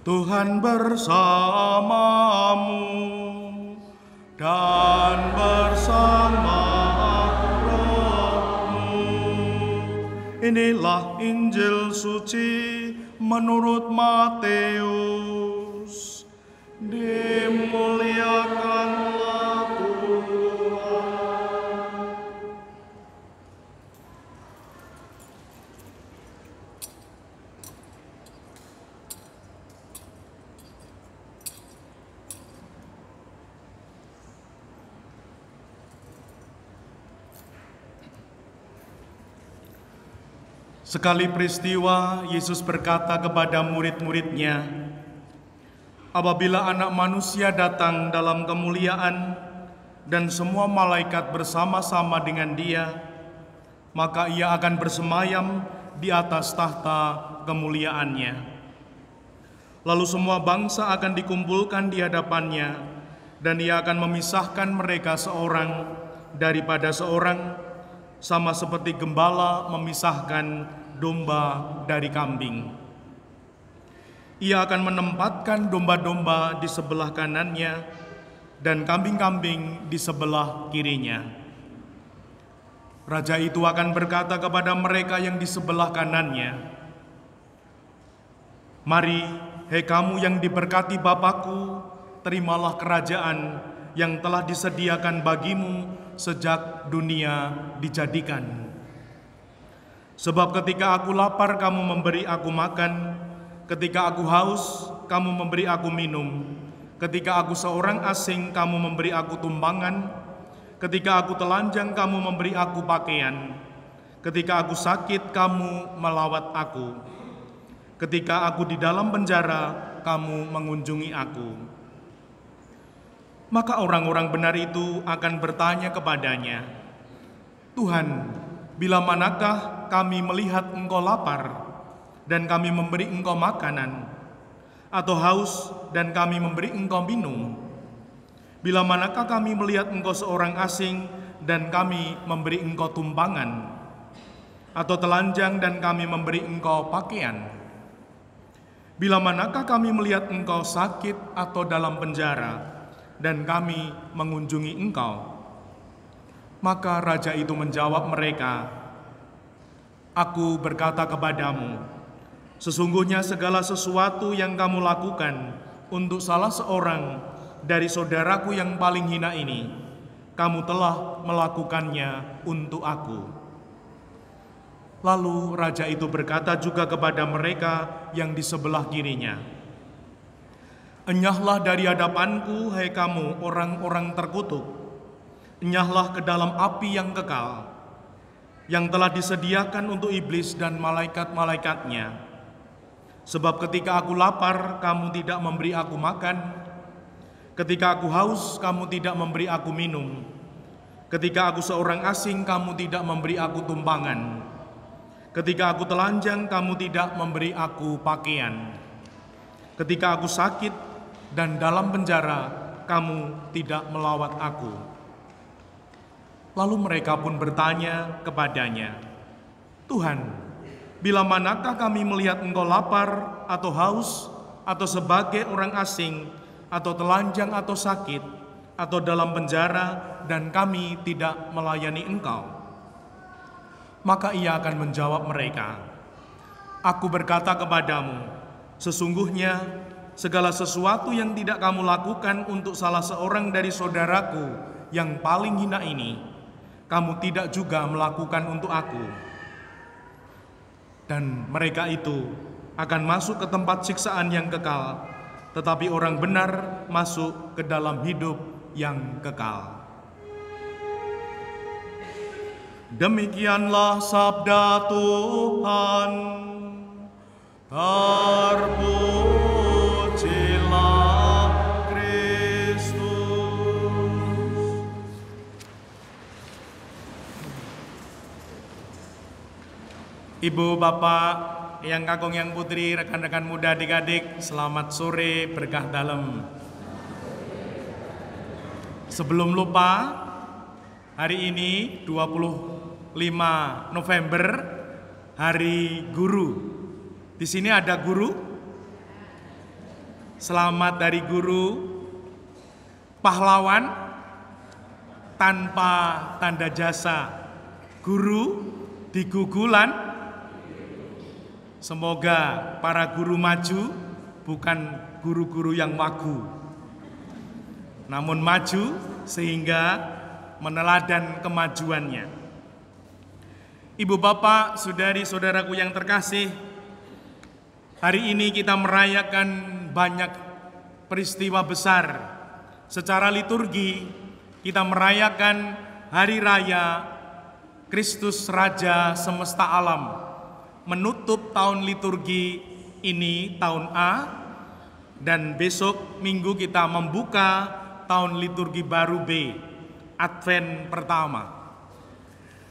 Tuhan bersamamu dan bersama rohmu. Inilah Injil suci menurut Matius. Dimuliakanlah Tuhan. Sekali peristiwa, Yesus berkata kepada murid-muridnya, "Apabila Anak Manusia datang dalam kemuliaan dan semua malaikat bersama-sama dengan Dia, maka Ia akan bersemayam di atas tahta kemuliaannya. Lalu semua bangsa akan dikumpulkan di hadapannya, dan Ia akan memisahkan mereka seorang daripada seorang, sama seperti gembala memisahkan domba dari kambing. Ia akan menempatkan domba-domba di sebelah kanannya dan kambing-kambing di sebelah kirinya. Raja itu akan berkata kepada mereka yang di sebelah kanannya, 'Mari, hei kamu yang diberkati Bapa-Ku, terimalah kerajaan yang telah disediakan bagimu sejak dunia dijadikan. Sebab ketika aku lapar, kamu memberi aku makan. Ketika aku haus, kamu memberi aku minum. Ketika aku seorang asing, kamu memberi aku tumpangan. Ketika aku telanjang, kamu memberi aku pakaian. Ketika aku sakit, kamu melawat aku. Ketika aku di dalam penjara, kamu mengunjungi aku.' Maka orang-orang benar itu akan bertanya kepadanya, 'Tuhan, bila manakah kami melihat Engkau lapar dan kami memberi Engkau makanan, atau haus dan kami memberi Engkau minum? Bila manakah kami melihat Engkau seorang asing dan kami memberi Engkau tumpangan, atau telanjang dan kami memberi Engkau pakaian? Bila manakah kami melihat Engkau sakit atau dalam penjara dan kami mengunjungi Engkau?' Maka raja itu menjawab mereka, 'Aku berkata kepadamu, sesungguhnya segala sesuatu yang kamu lakukan untuk salah seorang dari saudaraku yang paling hina ini, kamu telah melakukannya untuk aku.' Lalu raja itu berkata juga kepada mereka yang di sebelah kirinya, 'Enyahlah dari hadapanku, hai kamu orang-orang terkutuk. Enyahlah ke dalam api yang kekal, yang telah disediakan untuk iblis dan malaikat-malaikatnya. Sebab ketika aku lapar, kamu tidak memberi aku makan. Ketika aku haus, kamu tidak memberi aku minum. Ketika aku seorang asing, kamu tidak memberi aku tumpangan. Ketika aku telanjang, kamu tidak memberi aku pakaian. Ketika aku sakit dan dalam penjara, kamu tidak melawat aku.' Lalu mereka pun bertanya kepadanya, 'Tuhan, bila manakah kami melihat Engkau lapar atau haus, atau sebagai orang asing, atau telanjang atau sakit, atau dalam penjara, dan kami tidak melayani Engkau?' Maka ia akan menjawab mereka, 'Aku berkata kepadamu, sesungguhnya segala sesuatu yang tidak kamu lakukan untuk salah seorang dari saudaraku yang paling hina ini, kamu tidak juga melakukan untuk aku.' Dan mereka itu akan masuk ke tempat siksaan yang kekal, tetapi orang benar masuk ke dalam hidup yang kekal." Demikianlah sabda Tuhan. Terpujilah Kristus. Ibu, Bapak, yang kakung, yang putri, rekan-rekan muda, adik-adik, selamat sore, berkah dalam. Sebelum lupa, hari ini 25 November, Hari Guru. Di sini ada guru? Selamat dari guru, pahlawan tanpa tanda jasa, guru di gugulan. Semoga para guru maju, bukan guru-guru yang wagu, namun maju sehingga meneladan kemajuannya. Ibu bapak, saudari saudaraku yang terkasih, hari ini kita merayakan banyak peristiwa besar. Secara liturgi kita merayakan hari raya Kristus Raja semesta alam, menutup tahun liturgi ini, tahun A, dan besok minggu kita membuka tahun liturgi baru B, Advent pertama.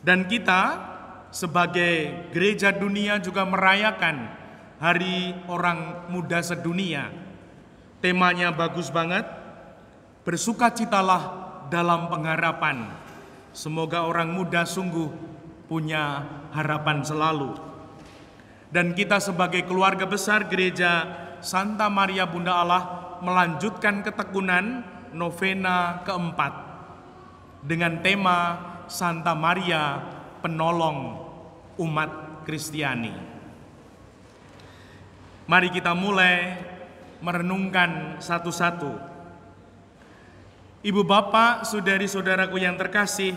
Dan kita sebagai gereja dunia juga merayakan Hari Orang Muda Sedunia. Temanya bagus banget, bersukacitalah dalam pengharapan. Semoga orang muda sungguh punya harapan selalu. Dan kita sebagai keluarga besar gereja Santa Maria Bunda Allah melanjutkan ketekunan novena keempat dengan tema Santa Maria Penolong Umat Kristiani. Mari kita mulai merenungkan satu-satu. Ibu bapak, saudari-saudaraku yang terkasih,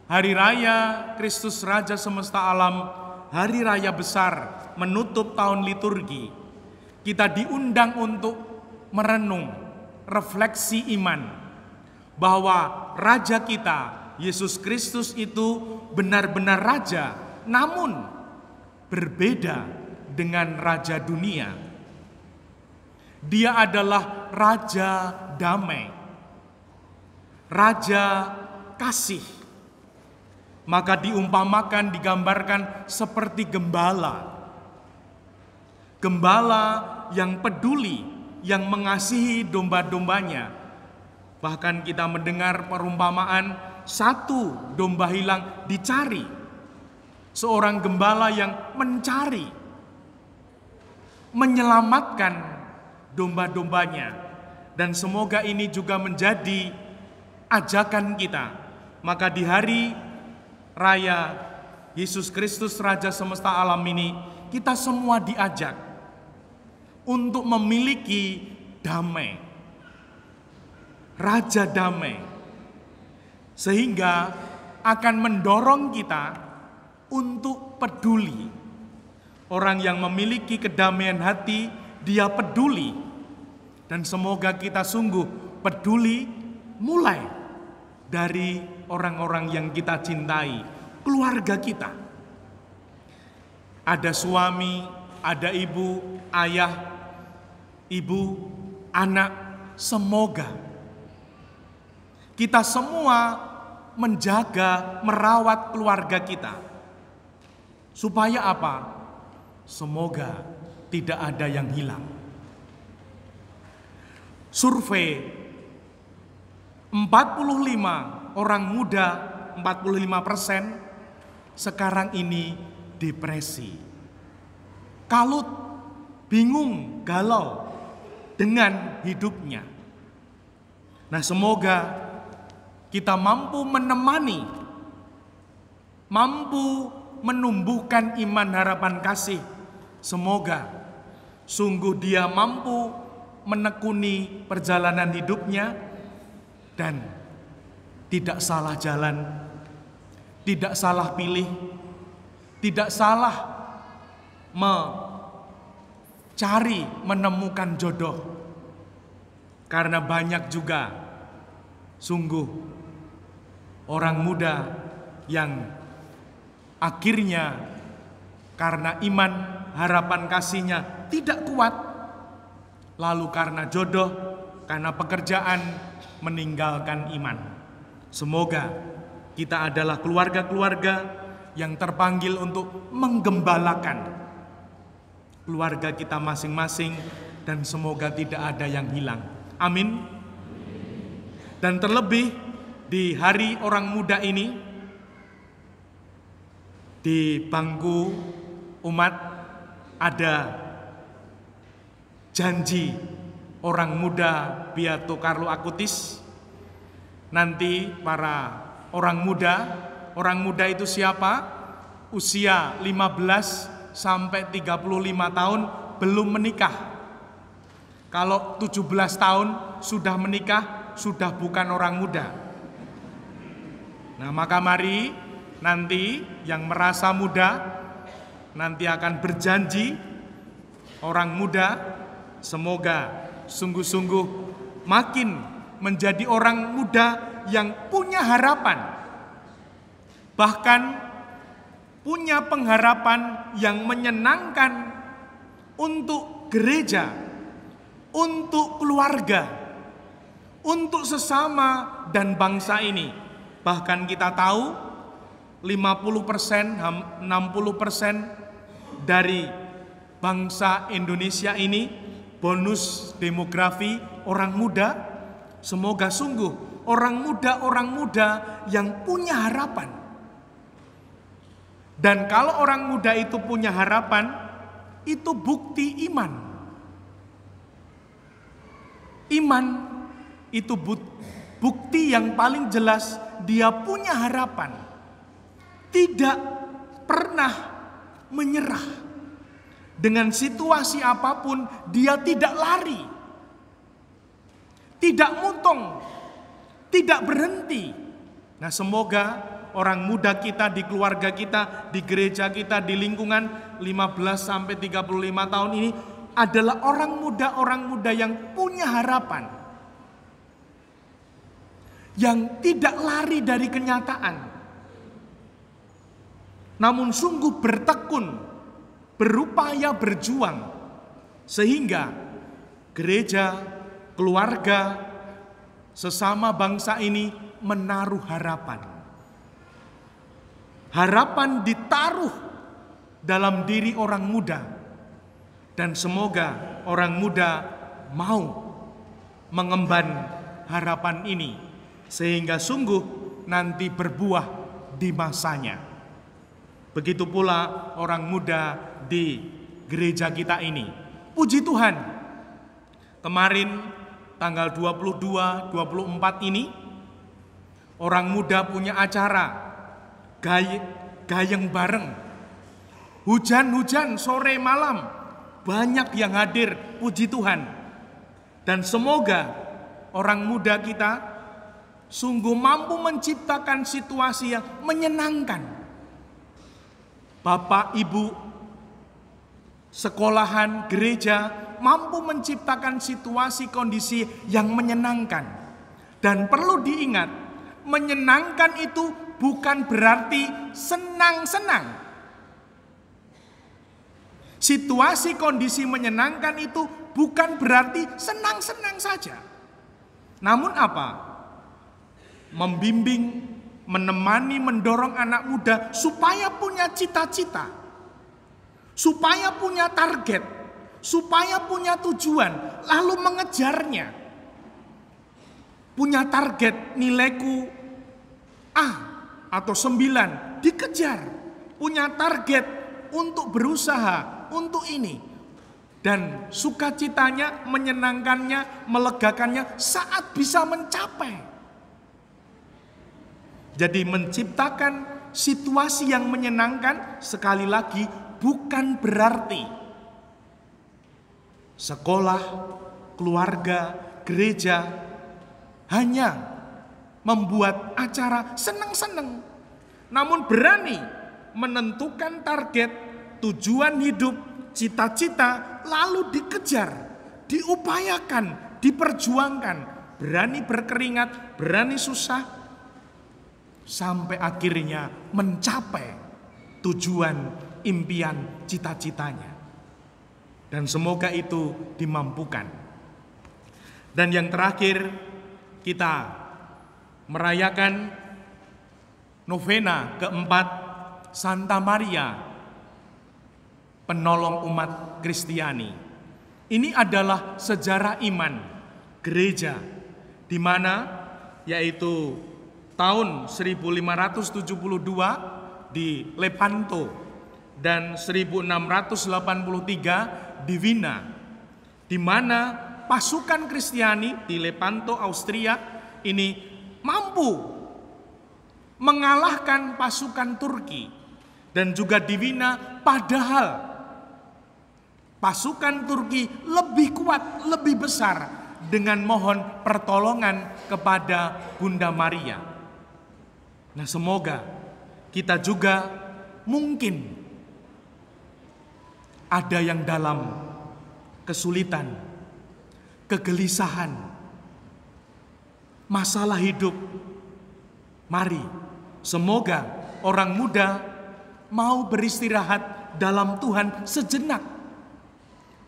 hari raya Kristus Raja semesta alam, hari raya besar menutup tahun liturgi. Kita diundang untuk merenung, refleksi iman, bahwa Raja kita, Yesus Kristus itu benar-benar Raja, namun berbeda dengan Raja dunia. Dia adalah Raja damai, Raja kasih. Maka diumpamakan, digambarkan seperti gembala. Gembala yang peduli, yang mengasihi domba-dombanya. Bahkan kita mendengar perumpamaan satu domba hilang dicari. Seorang gembala yang mencari, menyelamatkan domba-dombanya. Dan semoga ini juga menjadi ajakan kita. Maka di hari raya Yesus Kristus Raja semesta alam ini, kita semua diajak untuk memiliki damai, Raja damai, sehingga akan mendorong kita untuk peduli. Orang yang memiliki kedamaian hati, dia peduli. Dan semoga kita sungguh peduli mulai dari orang-orang yang kita cintai, keluarga kita. Ada suami, ada ibu, ayah, ibu, anak. Semoga kita semua menjaga, merawat keluarga kita. Supaya apa? Semoga tidak ada yang hilang. Survei 45 orang muda, 45% sekarang ini depresi, kalut, bingung, galau dengan hidupnya. Nah, semoga kita mampu menemani, mampu menumbuhkan iman, harapan, kasih. Semoga sungguh dia mampu menekuni perjalanan hidupnya dan tidak salah jalan, tidak salah pilih, tidak salah mencari, menemukan jodoh. Karena banyak juga sungguh orang muda yang akhirnya karena iman, harapan, kasihnya tidak kuat, lalu karena jodoh, karena pekerjaan, meninggalkan iman. Semoga kita adalah keluarga-keluarga yang terpanggil untuk menggembalakan keluarga kita masing-masing, dan semoga tidak ada yang hilang. Amin. Dan terlebih di hari orang muda ini, di bangku umat ada janji orang muda Beato Carlo Acutis. Nanti para orang muda itu siapa? Usia 15 sampai 35 tahun belum menikah. Kalau 17 tahun sudah menikah, sudah bukan orang muda. Nah, maka mari nanti yang merasa muda nanti akan berjanji, orang muda semoga sungguh-sungguh makin menjadi orang muda yang punya harapan, bahkan punya pengharapan yang menyenangkan untuk gereja, untuk keluarga, untuk sesama dan bangsa ini. Bahkan kita tahu 50%, 60% dari bangsa Indonesia ini bonus demografi orang muda. Semoga sungguh orang muda yang punya harapan. Dan kalau orang muda itu punya harapan, itu bukti iman. Iman itu bukti yang paling jelas dia punya harapan. Tidak pernah menyerah. Dengan situasi apapun dia tidak lari, tidak mutong, tidak berhenti. Nah, semoga orang muda kita di keluarga kita, di gereja kita, di lingkungan 15 sampai 35 tahun ini adalah orang muda yang punya harapan, yang tidak lari dari kenyataan, namun sungguh bertekun, berupaya berjuang, sehingga gereja, keluarga, sesama bangsa ini menaruh harapan. Harapan ditaruh dalam diri orang muda, dan semoga orang muda mau mengemban harapan ini, sehingga sungguh nanti berbuah di masanya. Begitu pula orang muda di gereja kita ini. Puji Tuhan, kemarin tanggal 22, 24 ini orang muda punya acara gayeng bareng. Hujan-hujan sore malam banyak yang hadir, puji Tuhan. Dan semoga orang muda kita sungguh mampu menciptakan situasi yang menyenangkan. Bapak, Ibu, sekolahan, gereja mampu menciptakan situasi kondisi yang menyenangkan. Dan perlu diingat, menyenangkan itu bukan berarti senang-senang. Situasi kondisi menyenangkan itu bukan berarti senang-senang saja. Namun apa? Membimbing, menemani, mendorong anak muda supaya punya cita-cita, supaya punya target, supaya punya tujuan, lalu mengejarnya. Punya target nilaiku A atau 9, dikejar. Punya target untuk berusaha, untuk ini. Dan sukacitanya, menyenangkannya, melegakannya saat bisa mencapai. Jadi menciptakan situasi yang menyenangkan, sekali lagi bukan berarti sekolah, keluarga, gereja hanya membuat acara senang-senang, namun berani menentukan target, tujuan hidup, cita-cita, lalu dikejar, diupayakan, diperjuangkan, berani berkeringat, berani susah, sampai akhirnya mencapai tujuan, impian, cita-citanya. Dan semoga itu dimampukan. Dan yang terakhir, kita merayakan novena keempat Santa Maria, penolong umat Kristiani. Ini adalah sejarah iman gereja, di mana yaitu tahun 1572 di Lepanto dan 1683 di Wina, di mana pasukan Kristiani di Lepanto, Austria ini mampu mengalahkan pasukan Turki dan juga di Wina, padahal pasukan Turki lebih kuat, lebih besar dengan mohon pertolongan kepada Bunda Maria. Nah, semoga kita juga mungkin ada yang dalam kesulitan, kegelisahan, masalah hidup. Mari, semoga orang muda mau beristirahat dalam Tuhan sejenak.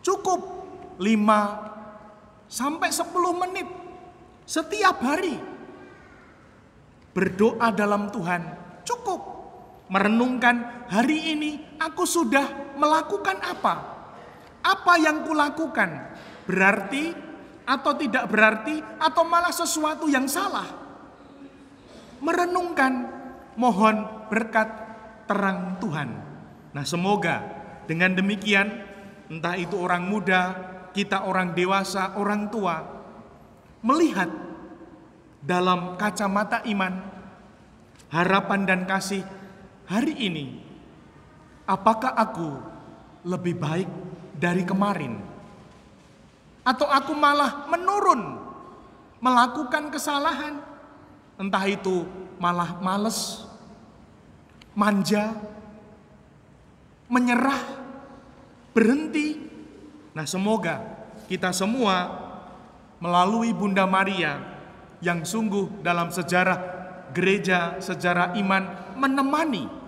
Cukup 5 sampai 10 menit setiap hari. Berdoa dalam Tuhan, cukup merenungkan hari ini aku sudah melakukan apa? Apa yang kulakukan? Berarti atau tidak berarti atau malah sesuatu yang salah? Merenungkan, mohon berkat terang Tuhan. Nah, semoga dengan demikian, entah itu orang muda, kita orang dewasa, orang tua, melihat dalam kacamata iman, harapan dan kasih hari ini. Apakah aku lebih baik dari kemarin? Atau aku malah menurun, melakukan kesalahan? Entah itu malah males, manja, menyerah, berhenti. Nah, semoga kita semua melalui Bunda Maria yang sungguh dalam sejarah gereja, sejarah iman menemani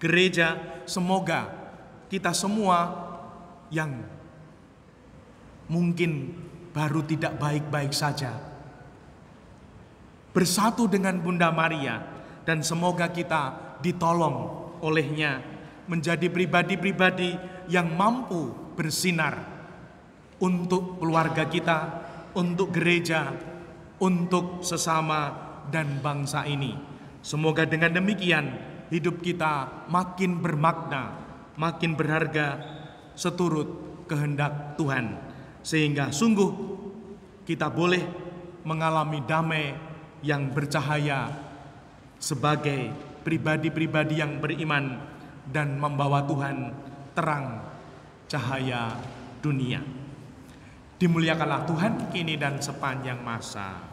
gereja, semoga kita semua yang mungkin baru tidak baik-baik saja bersatu dengan Bunda Maria, dan semoga kita ditolong olehnya menjadi pribadi-pribadi yang mampu bersinar untuk keluarga kita, untuk gereja, untuk sesama dan bangsa ini. Semoga dengan demikian hidup kita makin bermakna, makin berharga seturut kehendak Tuhan, sehingga sungguh kita boleh mengalami damai yang bercahaya sebagai pribadi-pribadi yang beriman dan membawa Tuhan terang cahaya dunia. Dimuliakanlah Tuhan kini dan sepanjang masa.